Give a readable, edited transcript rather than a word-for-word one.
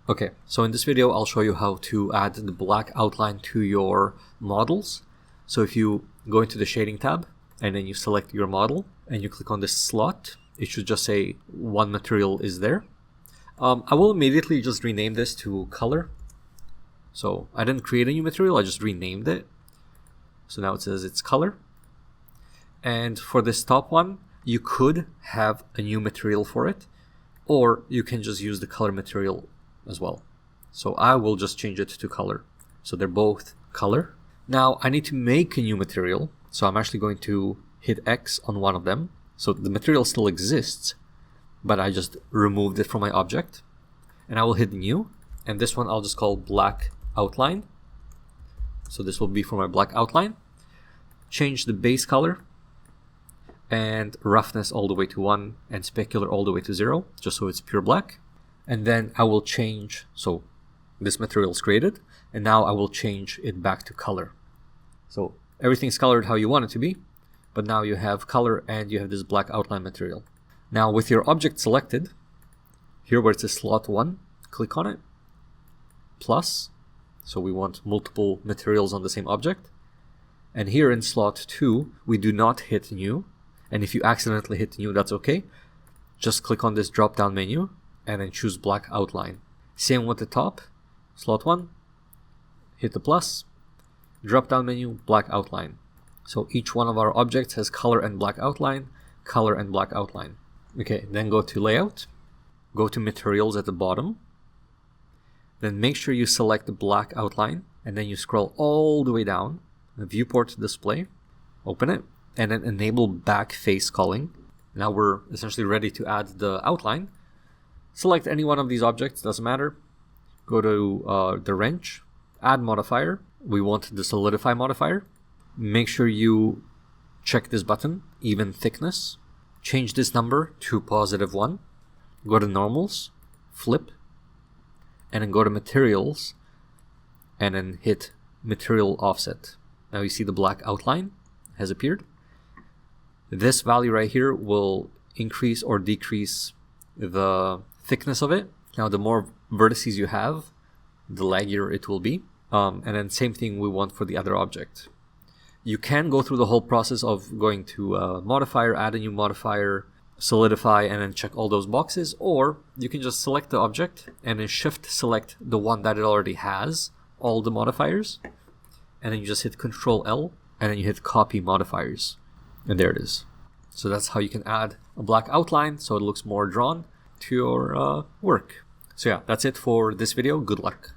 Okay, so in this video, I'll show you how to add the black outline to your models. So if you go into the shading tab and then you select your model and you click on this slot, it should just say one material is there. I will immediately just rename this to color. So I didn't create a new material, I just renamed it. So now it says it's color. And for this top one, you could have a new material for it, or you can just use the color material as well. So I will just change it to color. So they're both color. Now I need to make a new material. So I'm actually going to hit X on one of them. So the material still exists, but I just removed it from my object. And I will hit new. And this one I'll just call black outline. So this will be for my black outline. Change the base color and roughness all the way to 1 and specular all the way to 0, just so it's pure black. And then I will change, so this material is created, and now I will change it back to color. So everything's colored how you want it to be, but now you have color and you have this black outline material. Now with your object selected, here where it says slot 1, click on it, plus, so we want multiple materials on the same object. And here in slot 2, we do not hit new, and if you accidentally hit new, that's okay. Just click on this drop down menu and then choose black outline. Same with the top, slot 1, hit the plus, drop down menu, black outline. So each one of our objects has color and black outline, color and black outline. Okay, then go to layout, go to materials at the bottom, then make sure you select the black outline, and then you scroll all the way down, viewport display, open it, and then enable back face culling. Now we're essentially ready to add the outline. Select any one of these objects, doesn't matter. Go to the wrench, add modifier. We want the solidify modifier. Make sure you check this button, even thickness. Change this number to +1. Go to normals, flip, and then go to materials, and then hit material offset. Now you see the black outline has appeared. This value right here will increase or decrease the thickness of it. Now the more vertices you have, the laggier it will be. And then same thing we want for the other object. You can go through the whole process of going to modifier, add a new modifier, solidify, and then check all those boxes, or you can just select the object and then shift select the one that it already has, all the modifiers, and then you just hit Control L and then you hit copy modifiers, and there it is. So that's how you can add a black outline so it looks more drawn to your work. So yeah, that's it for this video. Good luck.